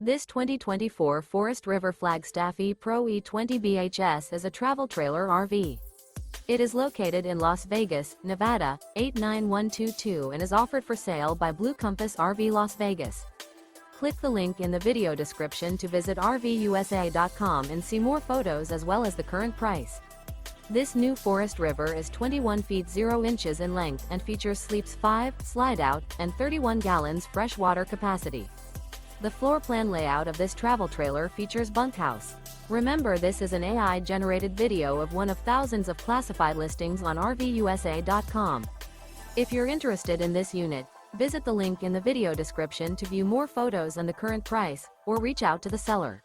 This 2024 Forest River Flagstaff E-Pro E20 BHS is a travel trailer RV. It is located in Las Vegas, Nevada, 89122 and is offered for sale by Blue Compass RV Las Vegas. Click the link in the video description to visit RVUSA.com and see more photos as well as the current price. This new Forest River is 21 feet 0 inches in length and features sleeps 5, slide-out, and 31 gallons fresh water capacity. The floor plan layout of this travel trailer features Bunkhouse. Remember, this is an AI-generated video of one of thousands of classified listings on RVUSA.com. If you're interested in this unit, visit the link in the video description to view more photos and the current price, or reach out to the seller.